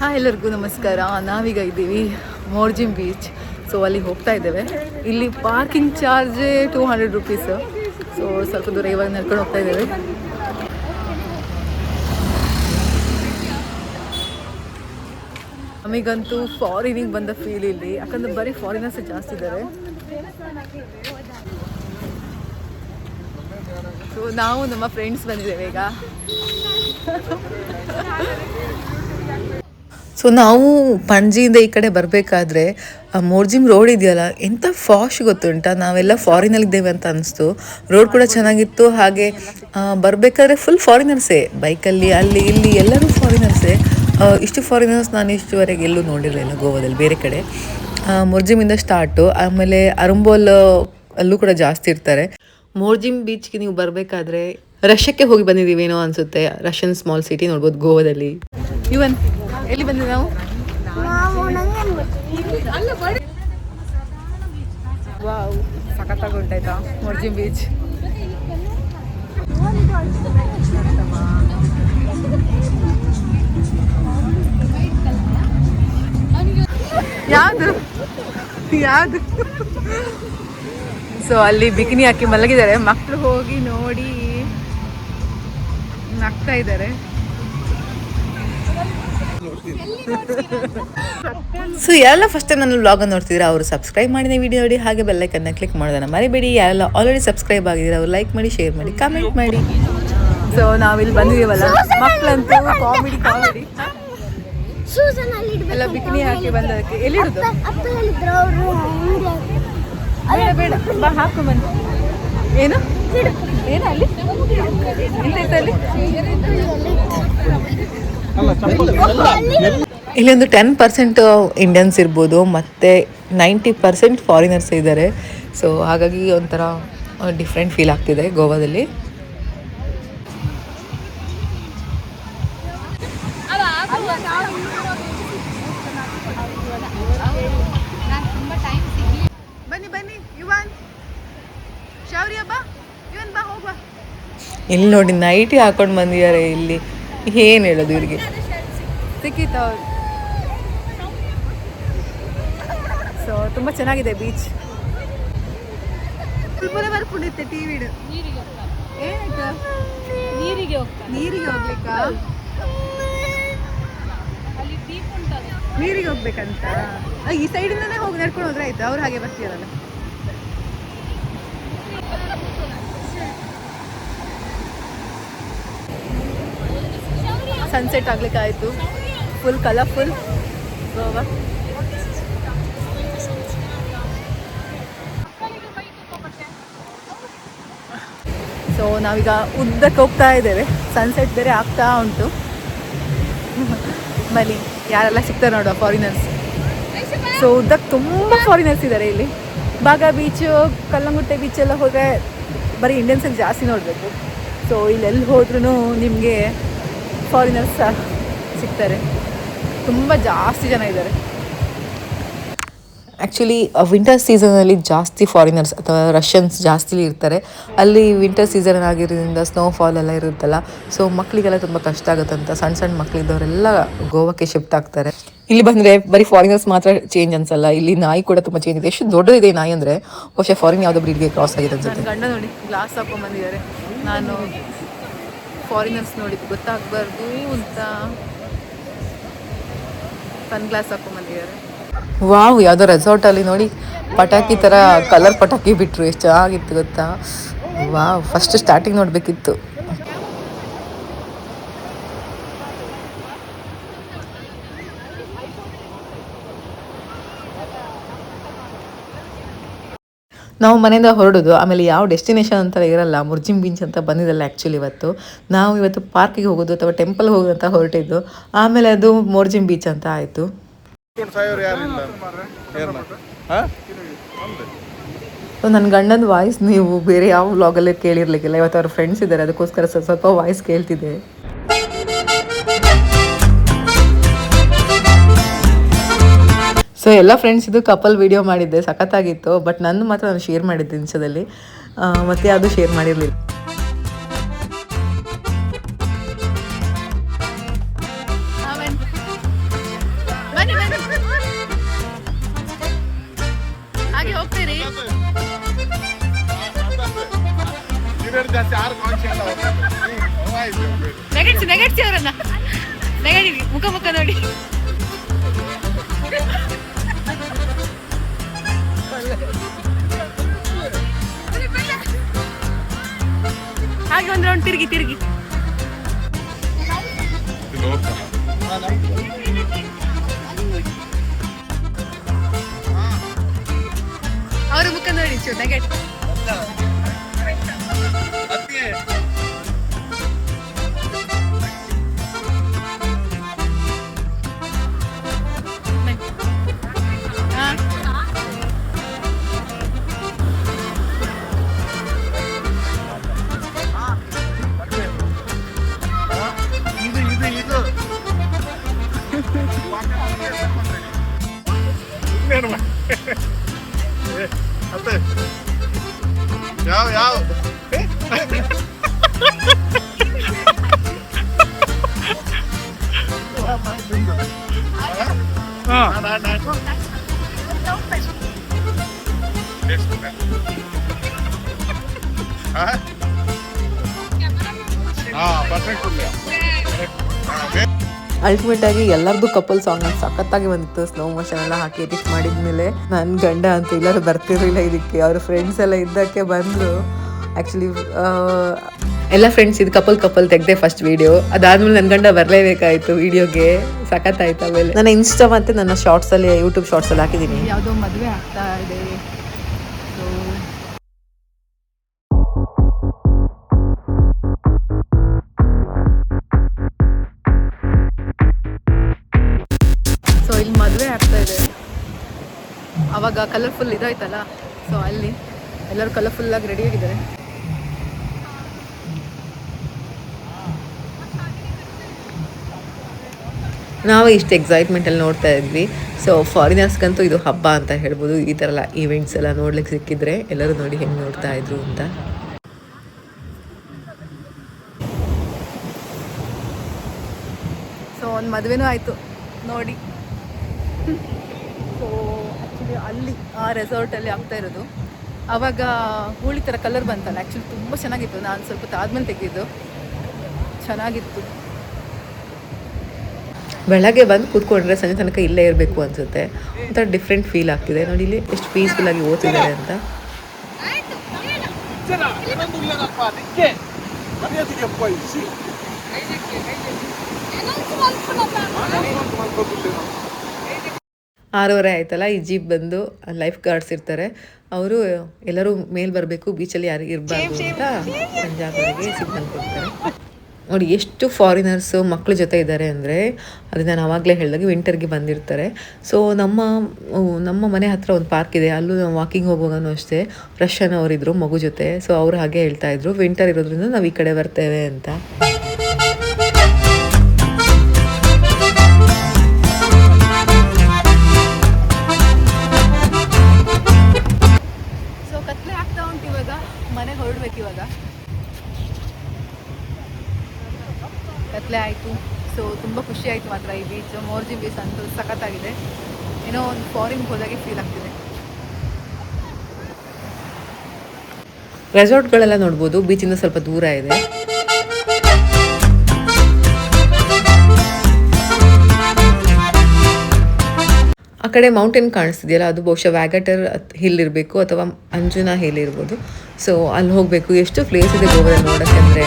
ಎಲ್ಲರಿಗೂ ನಮಸ್ಕಾರ. ನಾವೀಗ ಇದ್ದೀವಿ ಮೋರ್ಜಿಮ್ ಬೀಚ್. ಸೊ ಅಲ್ಲಿ ಹೋಗ್ತಾ ಇದ್ದೇವೆ. ಇಲ್ಲಿ ಪಾರ್ಕಿಂಗ್ ಚಾರ್ಜ್ 200 ರುಪೀಸ್. ಸೊ ಸ್ವಲ್ಪ ದೂರ ಇವಾಗ ನಡ್ಕೊಂಡು ಹೋಗ್ತಾ ಇದ್ದೇವೆ. ನಮಗಂತೂ ಫಾರಿನಿಗೆ ಬಂದ ಫೀಲ್ ಇಲ್ಲಿ, ಯಾಕಂದ್ರೆ ಬರೀ ಫಾರಿನರ್ಸ್ ಜಾಸ್ತಿ ಇದ್ದಾರೆ. ಸೊ ನಾವು ನಮ್ಮ ಫ್ರೆಂಡ್ಸ್ ಬಂದಿದ್ದೇವೆ ಈಗ. ಸೊ ನಾವು ಪಣಜಿಯಿಂದ ಈ ಕಡೆ ಬರಬೇಕಾದ್ರೆ ಮೋರ್ಜಿಮ್ ರೋಡ್ ಇದೆಯಲ್ಲ, ಎಂಥ ಫಾಶ್ ಗೊತ್ತುಂಟ. ನಾವೆಲ್ಲ ಫಾರಿನಲ್ಲಿದ್ದೇವೆ ಅಂತ ಅನಿಸ್ತು. ರೋಡ್ ಕೂಡ ಚೆನ್ನಾಗಿತ್ತು. ಹಾಗೆ ಬರಬೇಕಾದ್ರೆ ಫುಲ್ ಫಾರಿನರ್ಸೇ, ಬೈಕಲ್ಲಿ ಅಲ್ಲಿ ಇಲ್ಲಿ ಎಲ್ಲರೂ ಫಾರಿನರ್ಸೇ. ಇಷ್ಟು ಫಾರಿನರ್ಸ್ ನಾನು ಇಷ್ಟುವರೆಗೆ ಎಲ್ಲೂ ನೋಡಿರಲಿಲ್ಲ ಗೋವಾದಲ್ಲಿ ಬೇರೆ ಕಡೆ. ಮೋರ್ಜಿಮಿಂದ ಸ್ಟಾರ್ಟು, ಆಮೇಲೆ ಅರಂಬೋಲ್ ಅಲ್ಲೂ ಕೂಡ ಜಾಸ್ತಿ ಇರ್ತಾರೆ. ಮೋರ್ಜಿಮ್ ಬೀಚ್ಗೆ ನೀವು ಬರಬೇಕಾದ್ರೆ ರಷ್ಯಕ್ಕೆ ಹೋಗಿ ಬಂದಿದ್ದೀವೇನೋ ಅನಿಸುತ್ತೆ. ರಷ್ಯನ್ ಸ್ಮಾಲ್ ಸಿಟಿ ನೋಡ್ಬೋದು ಗೋವಾದಲ್ಲಿ. ಇವನ್ ಎಲ್ಲಿ ಬಂದಿದ್ದೀವಿ ನಾವು? ವಾವ್, ಸಖತ್ತಾಗಿ ಉಂಟಾಯ್ತಾ ಮೋರ್ಜಿಮ್ ಬೀಚ್. ಯಾವುದು ಯಾವುದು? ಸೊ ಅಲ್ಲಿ ಬಿಕಿನಿ ಹಾಕಿ ಮಲಗಿದ್ದಾರೆ ಮಕ್ಕಳು. ಹೋಗಿ ನೋಡಿ ನಗ್ತಾ ಇದ್ದಾರೆ. ಸೊ ಯಾರೆಲ್ಲ ಫಸ್ಟ್ ಟೈಮ್ ನನ್ನ ವ್ಲಾಗ್ ನೋಡ್ತಿದ್ರೆ ಅವರು ಸಬ್ಸ್ಕ್ರೈಬ್ ಮಾಡಿ ವಿಡಿಯೋ ನೋಡಿ, ಹಾಗೆ ಬೆಲ್ಲೈಕನ್ನ ಕ್ಲಿಕ್ ಮಾಡೋದನ್ನ ಮರಿಬೇಡಿ. ಯಾರೆಲ್ಲ ಆಲ್ರೆಡಿ ಸಬ್ಸ್ಕ್ರೈಬ್ ಆಗಿದ್ರೆ ಅವ್ರು ಲೈಕ್ ಮಾಡಿ, ಶೇರ್ ಮಾಡಿ, ಕಮೆಂಟ್ ಮಾಡಿ. ಸೊ ನಾವಿಲ್ಲಿ ಬಂದಿದ್ದೀವಲ್ಲ, ಮಕ್ಕಳಂತೂ ಕಾಮಿಡಿ ಎಲ್ಲ ಬಿಕಿನಿ ಹಾಕಿ ಬಂದದಕ್ಕೆ. ಎಲ್ಲಿಡುದು? ಬೇಡ ಬಾ, ಹಾಕು ಬನ್ನಿ. ಏನು ಏನು ಅಲ್ಲಿ ಎಂತೈತಲ್ಲಿ? ಇಲ್ಲಿ ಒಂದು 10% ಇಂಡಿಯನ್ಸ್ ಇರ್ಬೋದು, ಮತ್ತು 90% ಫಾರಿನರ್ಸ್ ಇದ್ದಾರೆ. ಸೊ ಹಾಗಾಗಿ ಒಂಥರ ಡಿಫ್ರೆಂಟ್ ಫೀಲ್ ಆಗ್ತಿದೆ ಗೋವಾದಲ್ಲಿ. ಇಲ್ಲಿ ನೋಡಿ ನೈಟಿ ಹಾಕೊಂಡು ಬಂದಿದ್ದಾರೆ. ಇಲ್ಲಿ ಏನು ಹೇಳೋದು ಇವ್ರಿಗೆ, ಸಿಕ್ಕಿತ್ತು ಅವ್ರು. ಸೊ ತುಂಬ ಚೆನ್ನಾಗಿದೆ ಬೀಚ್. ಬರ್ಕೊಂಡಿತ್ತೆ ಟಿವಿ. ಏನಾಯ್ತು? ನೀರಿಗೆ ಹೋಗ್ಲಿಕ್ಕಾ? ನೀರಿಗೆ ಹೋಗ್ಬೇಕಂತ ಈ ಸೈಡಿಂದನೇ ಹೋಗಿ ನಡ್ಕೊಂಡು ಹೋದ್ರೆ ಆಯ್ತು. ಅವ್ರು ಹಾಗೆ ಬರ್ತೀರಲ್ಲ. ಸನ್ಸೆಟ್ ಆಗ್ಲಿಕ್ಕೆ ಆಯಿತು. Full colourful Goa. ಸೊ ನಾವೀಗ ಉದ್ದಕ್ಕೆ ಹೋಗ್ತಾ ಇದ್ದೇವೆ. ಸನ್ಸೆಟ್ ಬೇರೆ ಆಗ್ತಾ ಉಂಟು. ಬನ್ನಿ ಯಾರೆಲ್ಲ ಸಿಗ್ತಾರೆ ನೋಡುವ ಫಾರಿನರ್ಸ್. ಸೊ ಉದ್ದಕ್ಕೆ ತುಂಬ ಫಾರಿನರ್ಸ್ ಇದ್ದಾರೆ ಇಲ್ಲಿ. ಬಾಗ ಬೀಚು, ಕಲ್ಲಂಗುಟ್ಟೆ ಬೀಚೆಲ್ಲ ಹೋದರೆ ಬರೀ ಇಂಡಿಯನ್ಸಲ್ಲಿ ಜಾಸ್ತಿ ನೋಡಬೇಕು. ಸೊ ಇಲ್ಲೆಲ್ಲಿ ಹೋದ್ರೂ ನಿಮಗೆ ಫಾರಿನರ್ಸ್ ಸಿಗ್ತಾರೆ. ತುಂಬ ಜಾಸ್ತಿ ಜನ ಇದ್ದಾರೆ. ಆ್ಯಕ್ಚುಲಿ ವಿಂಟರ್ ಸೀಸನಲ್ಲಿ ಜಾಸ್ತಿ ಫಾರಿನರ್ಸ್ ಅಥವಾ ರಷ್ಯನ್ಸ್ ಜಾಸ್ತಿ ಇರ್ತಾರೆ. ಅಲ್ಲಿ ವಿಂಟರ್ ಸೀಸನ್ ಆಗಿರೋದ್ರಿಂದ ಸ್ನೋಫಾಲ್ ಎಲ್ಲ ಇರುತ್ತಲ್ಲ, ಸೊ ಮಕ್ಕಳಿಗೆಲ್ಲ ತುಂಬ ಕಷ್ಟ ಆಗುತ್ತಂತ ಸಣ್ಣ ಮಕ್ಕಳಿದ್ದವರೆಲ್ಲ ಗೋವಾಕ್ಕೆ ಶಿಫ್ಟ್ ಆಗ್ತಾರೆ. ಇಲ್ಲಿ ಬಂದರೆ ಬರೀ ಫಾರಿನರ್ಸ್ ಮಾತ್ರ ಚೇಂಜ್ ಅನ್ಸಲ್ಲ, ಇಲ್ಲಿ ನಾಯಿ ಕೂಡ ತುಂಬ ಚೇಂಜ್ ಇದೆ. ಎಷ್ಟು ದೊಡ್ಡದಿದೆ ನಾಯಿ ಅಂದರೆ ಬಹುಶಃ ಫಾರಿನ್ ಯಾವುದೋ ಬ್ರೀಡ್ಗೆ ಕ್ರಾಸ್ ಆಗಿದೆ ಅನ್ಸುತ್ತೆ. ಗಂಡ ನೋಡಿ ಗ್ಲಾಸ್ ಹಾಕೊಂಡ್ಬಂದಿದ್ದಾರೆ. ನಾನು ಫಾರಿನರ್ಸ್ ನೋಡಿದ್ದು ಗೊತ್ತಾಗಬಾರ್ದು ಅಂತ ಸನ್ ಗ್ಲಾಸ್ ಹಾಕೊಂಡ್ಬಂದಿದ್ದಾರೆ. ವಾವ್, ಯಾವುದೋ ರೆಸಾರ್ಟಲ್ಲಿ ನೋಡಿ ಪಟಾಕಿ ಥರ ಕಲರ್ ಪಟಾಕಿ ಬಿಟ್ಟರು. ಎಷ್ಟು ಚೆನ್ನಾಗಿತ್ತು ಗೊತ್ತಾ? ವಾವ್, ಫಸ್ಟ್ ಸ್ಟಾರ್ಟಿಂಗ್ ನೋಡಬೇಕಿತ್ತು. ನಾವು ಮನೆಯಿಂದ ಹೊರಡೋದು, ಆಮೇಲೆ ಯಾವ ಡೆಸ್ಟಿನೇಷನ್ ಅಂತ ಇರಲ್ಲ. ಮೋರ್ಜಿಮ್ ಬೀಚ್ ಅಂತ ಬಂದಿದ್ದಲ್ಲ ಆ್ಯಕ್ಚುಲಿ ಇವತ್ತು. ನಾವು ಇವತ್ತು ಪಾರ್ಕಿಗೆ ಹೋಗೋದು ಅಥವಾ ಟೆಂಪಲ್ ಹೋಗೋದು ಅಂತ ಹೊರಟಿದ್ದು. ಆಮೇಲೆ ಅದು ಮೋರ್ಜಿಮ್ ಬೀಚ್ ಅಂತ ಆಯಿತು. ನನ್ನ ಗಂಡನ ವಾಯ್ಸ್ ನೀವು ಬೇರೆ ಯಾವ ವ್ಲಾಗಲ್ಲೇ ಕೇಳಿರ್ಲಿಕ್ಕಿಲ್ಲ. ಇವತ್ತು ಅವ್ರ ಫ್ರೆಂಡ್ಸ್ ಇದ್ದಾರೆ, ಅದಕ್ಕೋಸ್ಕರ ಸ್ವಲ್ಪ ವಾಯ್ಸ್ ಕೇಳ್ತಿದೆ. ಸೊ ಎಲ್ಲ ಫ್ರೆಂಡ್ಸ್ ಇದು ಕಪಲ್ ವಿಡಿಯೋ ಮಾಡಿದ್ದೆ, ಸಖತ್ತಾಗಿತ್ತು. ಬಟ್ ನನ್ನ ಮಾತ್ರ ನಾನು ಶೇರ್ ಮಾಡಿದ್ದೆ ಇನ್ಸ್ಟಾದಲ್ಲಿ, ಮತ್ತು ಅದು ಶೇರ್ ಮಾಡಿರಲಿಲ್ಲ. ನೆಗಡ್ಸಿ ಅವರನ್ನ ನೆಗಡಿವಿ ಮುಖ ನೋಡಿ. ಹಾಗೆ ಒಂದು ರೌಂಡ್ ತಿರುಗಿ ಅವ್ರ ಮುಖ ನೋಡಿ ನೆಗಡಿ. ಯಾವ ಅಲ್ಟಿಮೇಟ್ ಆಗಿ ಎಲ್ಲರದು ಕಪಲ್ ಸಾಂಗ್ ಸಖತ್ತಾಗಿ ಬಂದಿತ್ತು. ಸ್ಲೋ ಮೋಷನ್ ಎಲ್ಲ ಹಾಕಿ ಎಡಿಟ್ ಮಾಡಿದ್ಮೇಲೆ ನನ್ನ ಗಂಡ ಅಂತ ಎಲ್ಲರೂ ಬರ್ತಿರ್ಲಿಲ್ಲ ಇದಕ್ಕೆ. ಅವ್ರ ಫ್ರೆಂಡ್ಸ್ ಎಲ್ಲ ಇದ್ದಕ್ಕೆ ಬಂದರು. ಆ್ಯಕ್ಚುಲಿ ಎಲ್ಲ ಫ್ರೆಂಡ್ಸ್ ಇದು ಕಪಲ್ ತೆಗ್ದೆ ಫಸ್ಟ್ ವಿಡಿಯೋ. ಅದಾದ್ಮೇಲೆ ನನ್ನ ಗಂಡ ಬರಲೇಬೇಕಾಯಿತು ವಿಡಿಯೋಗೆ. ಸಖತ್ತಾಯ್ತು. ಆಮೇಲೆ ನನ್ನ ಇನ್ಸ್ಟಾ ಮತ್ತು ನನ್ನ ಶಾರ್ಟ್ಸಲ್ಲಿ ಯೂಟ್ಯೂಬ್ ಶಾರ್ಟ್ಸಲ್ಲಿ ಹಾಕಿದ್ದೀನಿ. ಯಾವುದೋ ಮದುವೆ ಆಗ್ತಾ ಇದೆ. ಸೊ ಇಲ್ಲಿ ಮದುವೆ ಆಗ್ತಾ ಇದೆ. ಅವಾಗ ಕಲರ್ಫುಲ್ ಇದಾಯ್ತಲ್ಲ, ಸೊ ಅಲ್ಲಿ ಎಲ್ಲರೂ ಕಲರ್ಫುಲ್ಲಾಗಿ ರೆಡಿಯಾಗಿದ್ದಾರೆ. ನಾವು ಇಷ್ಟು ಎಕ್ಸೈಟ್ಮೆಂಟಲ್ಲಿ ನೋಡ್ತಾ ಇದ್ವಿ. ಸೊ ಫಾರಿನರ್ಸ್ಗಂತೂ ಇದು ಹಬ್ಬ ಅಂತ ಹೇಳ್ಬೋದು. ಈ ಥರ ಎಲ್ಲ ಈವೆಂಟ್ಸ್ ಎಲ್ಲ ನೋಡ್ಲಿಕ್ಕೆ ಸಿಕ್ಕಿದ್ರೆ ಎಲ್ಲರೂ ನೋಡಿ ಹೆಂಗೆ ನೋಡ್ತಾ ಇದ್ರು ಅಂತ. ಸೊ ಒಂದು ಮದುವೆನೂ ಆಯಿತು ನೋಡಿ. ಸೊ ಆ್ಯಕ್ಚುಲಿ ಅಲ್ಲಿ ಆ ರೆಸಾರ್ಟಲ್ಲಿ ಆಗ್ತಾ ಇರೋದು. ಆವಾಗ ಹೂಳಿ ಥರ ಕಲರ್ ಬಂತಲ್ಲ, ಆ್ಯಕ್ಚುಲಿ ತುಂಬ ಚೆನ್ನಾಗಿತ್ತು. ನಾನು ಸ್ವಲ್ಪ ಆದ್ಮೇಲೆ ತೆಗೆದಿದ್ದು, ಚೆನ್ನಾಗಿತ್ತು. ಬೆಳಗ್ಗೆ ಬಂದು ಕೂತ್ಕೊಂಡ್ರೆ ಸಂಜೆ ತನಕ ಇಲ್ಲೇ ಇರಬೇಕು ಅನಿಸುತ್ತೆ. ಒಂಥರ ಡಿಫ್ರೆಂಟ್ ಫೀಲ್ ಆಗ್ತಿದೆ ನೋಡಿ. ಇಲ್ಲಿ ಎಷ್ಟು ಪೀಸ್ಫುಲ್ಲಾಗಿ ಓದ್ತಿದ್ದಾರೆ ಅಂತ. ಆರೂವರೆ ಆಯ್ತಲ್ಲ, ಈ ಜೀಪ್ ಬಂದು ಲೈಫ್ ಗಾರ್ಡ್ಸ್ ಇರ್ತಾರೆ. ಅವರು ಎಲ್ಲರೂ ಮೇಲ್ ಬರಬೇಕು, ಬೀಚಲ್ಲಿ ಯಾರು ಇರಬಾರ್ದು ಅಂತ ಸಂಜಾಗರಿಗೆ ಸಿಗ್ನಲ್ ಕೊಡ್ತಾರೆ. ನೋಡಿ ಎಷ್ಟು ಫಾರಿನರ್ಸು ಮಕ್ಕಳ ಜೊತೆ ಇದ್ದಾರೆ ಅಂದರೆ, ಅದನ್ನು ನಾನು ಆವಾಗಲೇ ಹೇಳಿದಾಗ ವಿಂಟರ್ಗೆ ಬಂದಿರ್ತಾರೆ. ಸೊ ನಮ್ಮ ಮನೆ ಹತ್ತಿರ ಒಂದು ಪಾರ್ಕ್ ಇದೆ, ಅಲ್ಲೂ ನಾವು ವಾಕಿಂಗ್ ಹೋಗುವಾಗನೂ ಅಷ್ಟೇ ರಶನ್ ಅವರಿದ್ದರು ಮಗು ಜೊತೆ. ಸೊ ಅವರು ಹಾಗೆ ಹೇಳ್ತಾಯಿದ್ರು, ವಿಂಟರ್ ಇರೋದ್ರಿಂದ ನಾವು ಈ ಕಡೆ ಬರ್ತೇವೆ ಅಂತ. ಸೊ ಕತ್ಲೆ ಆಗ್ತಾ ಉಂಟು ಇವಾಗ, ಮನೆ ಹೊರಡ್ಬೇಕು ಇವಾಗ. ಕತ್ಲೆ ಆಯಿತು. ಸೊ ತುಂಬ ಖುಷಿ ಆಯಿತು ಮಾತ್ರ. ಈ ಬೀಚ್ ಮೋರ್ಜಿ ಬೀಚ್ ಅಂತೂ ಸಖತ್ತಾಗಿದೆ. ಏನೋ ಒಂದು ಫಾರಿನ್ಗೆ ಹೋದಾಗೆ ಫೀಲ್ ಆಗ್ತಿದೆ. ರೆಸಾರ್ಟ್ಗಳೆಲ್ಲ ನೋಡ್ಬೋದು, ಬೀಚಿಂದ ಸ್ವಲ್ಪ ದೂರ ಇದೆ. ಆ ಕಡೆ ಮೌಂಟೇನ್ ಕಾಣಿಸ್ತಿದೆಯಲ್ಲ, ಅದು ಬಹುಶಃ ವ್ಯಾಗಟರ್ ಹಿಲ್ ಇರಬೇಕು ಅಥವಾ ಅಂಜುನಾ ಹಿಲ್ ಇರ್ಬೋದು. ಸೊ ಅಲ್ಲಿ ಹೋಗಬೇಕು. ಎಷ್ಟು ಪ್ಲೇಸ್ ಇದೆ ಗೋವಾದಲ್ಲಿ ನೋಡೋಕ್ಕೆ ಅಂದರೆ.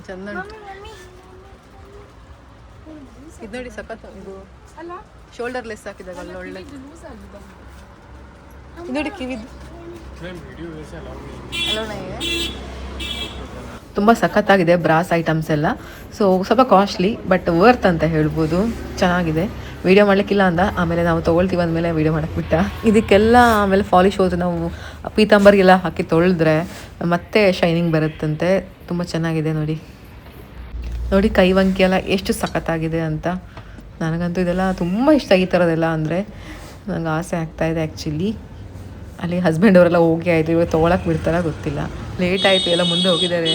ಚಂದ ಇದು ನೋಡಿ ಸಖತ್ ಇದು ಶೋಲ್ಡರ್ಲೆಸ್ ಹಾಕಿದಾಗ ಅಲ್ಲ ಒಳ್ಳೆ ಇದು ನೋಡಿ ಕಿವಿದು ತುಂಬ ಸಖತ್ತಾಗಿದೆ ಬ್ರಾಸ್ ಐಟಮ್ಸ್ ಎಲ್ಲ. ಸೊ ಸ್ವಲ್ಪ ಕಾಸ್ಟ್ಲಿ ಬಟ್ ವರ್ತ್ ಅಂತ ಹೇಳ್ಬೋದು. ಚೆನ್ನಾಗಿದೆ. ವೀಡಿಯೋ ಮಾಡಲಿಕ್ಕಿಲ್ಲ ಅಂದ, ಆಮೇಲೆ ನಾವು ತೊಗೊಳ್ತೀವಿ ಅಂದಮೇಲೆ ವೀಡಿಯೋ ಮಾಡಕ್ಕೆ ಬಿಟ್ಟ. ಇದಕ್ಕೆಲ್ಲ ಆಮೇಲೆ ಪಾಲಿಶ್ ಹೋದ್ರೆ ನಾವು ಪೀತಾಂಬರಿಗೆಲ್ಲ ಹಾಕಿ ತೊಳೆದ್ರೆ ಮತ್ತೆ ಶೈನಿಂಗ್ ಬರುತ್ತಂತೆ. ತುಂಬ ಚೆನ್ನಾಗಿದೆ ನೋಡಿ. ನೋಡಿ ಕೈವಂಕಿ ಎಲ್ಲ ಎಷ್ಟು ಸಖತ್ತಾಗಿದೆ ಅಂತ. ನನಗಂತೂ ಇದೆಲ್ಲ ತುಂಬ ಇಷ್ಟ, ಈ ಥರದ್ದೆಲ್ಲ ಅಂದರೆ ನನಗೆ ಆಸೆ ಆಗ್ತಾಯಿದೆ ಆ್ಯಕ್ಚುಲಿ. ಅಲ್ಲಿ ಹಸ್ಬೆಂಡ್ ಅವರೆಲ್ಲ ಹೋಗಿ ಆಯಿತು, ಇವಾಗ ತೊಗೊಳಕ್ಕೆ ಬಿಡ್ತಾರ ಗೊತ್ತಿಲ್ಲ. ಲೇಟ್ ಆಯಿತು, ಎಲ್ಲ ಮುಂದೆ ಹೋಗಿದ್ದಾರೆ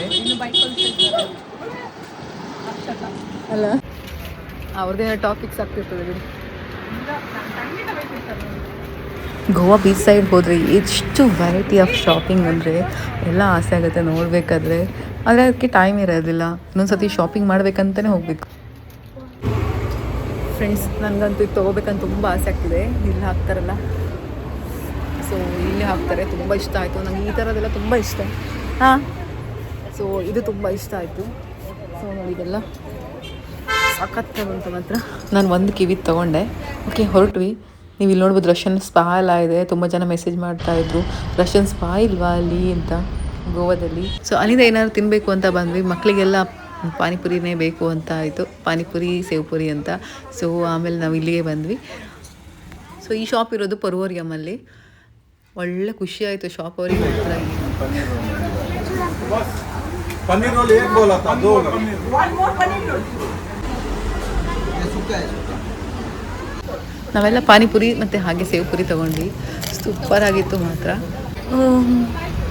ಅಲ್ಲ. ಅವ್ರದ್ದೇ ಟಾಪಿಕ್ಸ್ ಆಗ್ತಿರ್ತದೆ ಬಿಡಿ. ಗೋವಾ ಬೀಚ್ ಸೈಡ್ ಹೋದರೆ ಎಷ್ಟು ವೆರೈಟಿ ಆಫ್ ಶಾಪಿಂಗ್ ಅಂದರೆ ಎಲ್ಲ ಆಸೆ ಆಗುತ್ತೆ ನೋಡಬೇಕಾದ್ರೆ. ಆದರೆ ಅದಕ್ಕೆ ಟೈಮ್ ಇರೋದಿಲ್ಲ. ಇನ್ನೊಂದು ಸತಿ ಶಾಪಿಂಗ್ ಮಾಡಬೇಕಂತಲೇ ಹೋಗಬೇಕು. ಫ್ರೆಂಡ್ಸ್, ನನಗಂತೂ ಇದು ತೊಗೋಬೇಕಂತ ತುಂಬ ಆಸೆ ಆಗ್ತಿದೆ. ಇಲ್ಲಿ ಹಾಕ್ತಾರಲ್ಲ, ಸೊ ಇಲ್ಲಿ ಹಾಕ್ತಾರೆ. ತುಂಬ ಇಷ್ಟ ಆಯಿತು ನನಗೆ, ಈ ಥರದ್ದೆಲ್ಲ ತುಂಬ ಇಷ್ಟ. ಹಾಂ, ಸೊ ಇದು ತುಂಬ ಇಷ್ಟ ಆಯಿತು. ಸೊ ನೋಡಿ ಇದೆಲ್ಲ ಸಖತ್ತಾಗುಂಟು ಮಾತ್ರ. ನಾನು ಒಂದು ಕಿವಿ ತೊಗೊಂಡೆ. ಓಕೆ, ಹೊರಟ್ವಿ. ನೀವು ಇಲ್ಲಿ ನೋಡ್ಬೋದು ರಷ್ಯನ್ ಸ್ಪಾ ಎಲ್ಲ ಇದೆ. ತುಂಬ ಜನ ಮೆಸೇಜ್ ಮಾಡ್ತಾಯಿದ್ರು, ರಷ್ಯನ್ ಸ್ಪಾ ಇಲ್ವಾ ಅಲ್ಲಿ ಅಂತ ಗೋವಾದಲ್ಲಿ. ಸೊ ಅಲ್ಲಿಂದ ಏನಾದ್ರು ತಿನ್ನಬೇಕು ಅಂತ ಬಂದ್ವಿ. ಮಕ್ಕಳಿಗೆಲ್ಲ ಪಾನಿಪುರಿನೇ ಬೇಕು ಅಂತ ಆಯಿತು, ಪಾನಿಪುರಿ ಸೇವ್ ಪುರಿ ಅಂತ. ಸೊ ಆಮೇಲೆ ನಾವು ಇಲ್ಲಿಗೆ ಬಂದ್ವಿ. ಸೊ ಈ ಶಾಪ್ ಇರೋದು ಪರ್ವೋರಿಯಮಲ್ಲಿ. ಒಳ್ಳೆ ಖುಷಿ ಆಯಿತು ಶಾಪ್ ಅವ್ರಿಗೆ ಹತ್ರ. ನಾವೆಲ್ಲ ಪಾನಿಪುರಿ ಮತ್ತು ಹಾಗೆ ಸೇವ್ ಪುರಿ ತೊಗೊಂಡ್ವಿ. ಸೂಪರ್ ಆಗಿತ್ತು ಮಾತ್ರ.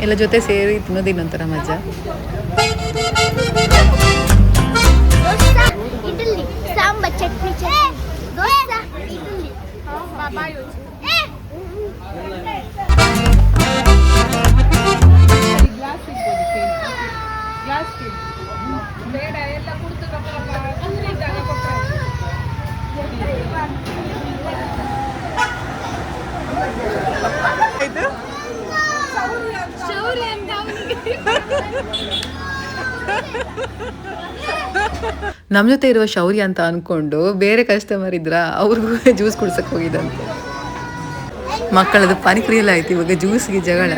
ಎಲ್ಲ ಜೊತೆ ಸೇರಿ ತಿನ್ನೋದು ಇನ್ನೊಂಥರ ಮಜಾ. ಇಡ್ಲಿ ಸಾಂಬಾರ್ ಚಟ್ನಿ ದೋಸೆ ಇಡ್ಲಿ ನಮ್ಮ ಜೊತೆ ಇರುವ ಶೌರ್ಯ ಅಂತ ಅಂದ್ಕೊಂಡು ಬೇರೆ ಕಸ್ಟಮರ್ ಇದ್ರ ಅವ್ರಿಗೂ ಜ್ಯೂಸ್ ಕುಡ್ಸಕ್ಕೆ ಹೋಗಿದ್ದಂತೆ. ಮಕ್ಕಳದು ಪಾನಿಪುರಿ ಎಲ್ಲ ಆಯ್ತು, ಇವಾಗ ಜ್ಯೂಸ್ಗೆ ಜಗಳ.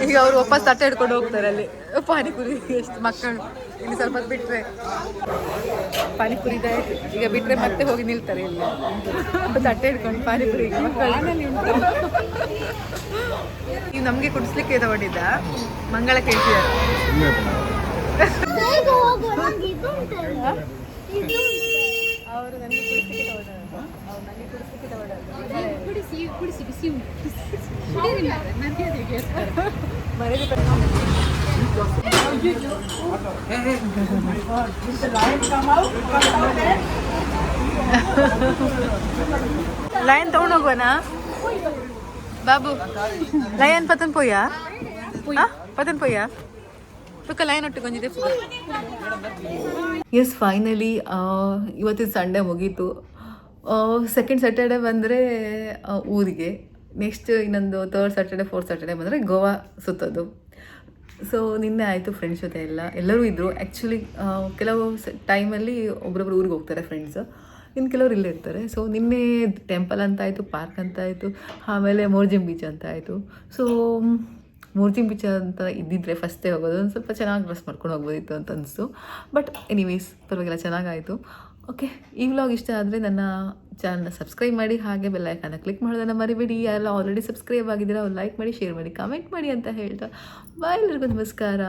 ಈಗ ಅವ್ರು ವಾಪಸ್ ತಟ್ಟೆ ಹಿಡ್ಕೊಂಡು ಹೋಗ್ತಾರೆ ಅಲ್ಲಿ ಪಾನಿಪುರಿ. ಎಷ್ಟು ಮಕ್ಕಳು ಇಲ್ಲಿ ಸ್ವಲ್ಪ ಬಿಟ್ಟರೆ ಪಾನಿಪುರಿ ಇದೆ, ಈಗ ಬಿಟ್ಟರೆ ಮತ್ತೆ ಹೋಗಿ ನಿಲ್ತಾರೆ ಇಲ್ಲಿ ತಟ್ಟೆ ಹಿಡ್ಕೊಂಡು ಪಾನಿಪುರಿ. ಈಗ ನಮಗೆ ಕುಡಿಸ್ಲಿಕ್ಕೆ ತಗೊಂಡಿದ್ದ ಮಂಗಳ ಕೇಳ್ತಿದ್ದಾರೆ. ಅವರು ನನಗೆ ಕುಡಿಸ್ಲಿಕ್ಕೆ ತಗೊಂಡ, ಅವ್ರು ನನಗೆ ಕುಡಿಸ್ಲಿಕ್ಕೆ ತಗೊಂಡ. ಕುಡಿಸಿ ಬಿಸಿ ಲಯನ್ ತಗೊಂಡೋಗುವನಾ ಬಾಬು? ಲಯನ್ ಪತನ್ ಪೋಯಾ ಪತನ್ ಪೋಯಾ ಪಕ್ಕ ಲಯನ್ ಒಟ್ಟಿಗೊಂದಿದೆ. ಎಸ್, ಫೈನಲಿ ಇವತ್ತಿನ ಸಂಡೇ ಮುಗೀತು. ಸೆಕೆಂಡ್ ಸ್ಯಾಟರ್ಡೆ ಬಂದರೆ ಊರಿಗೆ, ನೆಕ್ಸ್ಟ್ ಇನ್ನೊಂದು ಥರ್ಡ್ ಸ್ಯಾಟರ್ಡೆ ಫೋರ್ತ್ ಸ್ಯಾಟರ್ಡೆ ಬಂದರೆ ಗೋವಾ ಸುತ್ತೋದು. ಸೊ ನಿನ್ನೆ ಆಯಿತು ಫ್ರೆಂಡ್ಸ್ ಜೊತೆ ಎಲ್ಲರೂ ಇದ್ದರು. ಆ್ಯಕ್ಚುಲಿ ಕೆಲವು ಟೈಮಲ್ಲಿ ಒಬ್ರೊಬ್ರು ಊರಿಗೆ ಹೋಗ್ತಾರೆ ಫ್ರೆಂಡ್ಸು, ಇನ್ನು ಕೆಲವರು ಇಲ್ಲೇ ಇರ್ತಾರೆ. ಸೊ ನಿನ್ನೆ ಟೆಂಪಲ್ ಅಂತ ಆಯಿತು, ಪಾರ್ಕ್ ಅಂತ ಆಯಿತು, ಆಮೇಲೆ ಮೋರ್ಜಿಮ್ ಬೀಚ್ ಅಂತ ಆಯಿತು. ಸೊ ಮೋರ್ಜಿಮ್ ಬೀಚ್ ಅಂತ ಇದ್ದಿದ್ರೆ ಫಸ್ಟೇ ಹೋಗೋದು, ಒಂದು ಸ್ವಲ್ಪ ಚೆನ್ನಾಗಿ ಡ್ರೆಸ್ ಮಾಡ್ಕೊಂಡು ಹೋಗ್ಬೋದಿತ್ತು ಅಂತ ಅನಿಸ್ತು. ಬಟ್ ಎನಿವೇಸ್ ಪರವಾಗಿಲ್ಲ, ಚೆನ್ನಾಗಾಯಿತು. ಓಕೆ, ಈ ವ್ಲಾಗ್ ಇಷ್ಟ ಆದರೆ ನನ್ನ ಚಾನಲ್ನ ಸಬ್ಸ್ಕ್ರೈಬ್ ಮಾಡಿ, ಹಾಗೆ ಬೆಲ್ ಐಕಾನ್ನ ಕ್ಲಿಕ್ ಮಾಡೋದನ್ನು ಮರಿಬೇಡಿ. ಯಾರೆಲ್ಲ ಆಲ್ರೆಡಿ ಸಬ್ಸ್ಕ್ರೈಬ್ ಆಗಿದ್ದೀರಾ ಅವ್ರು ಲೈಕ್ ಮಾಡಿ, ಶೇರ್ ಮಾಡಿ, ಕಮೆಂಟ್ ಮಾಡಿ ಅಂತ ಹೇಳ್ತಾ ಬಾಯ್, ಎಲ್ಲರಿಗೂ ನಮಸ್ಕಾರ.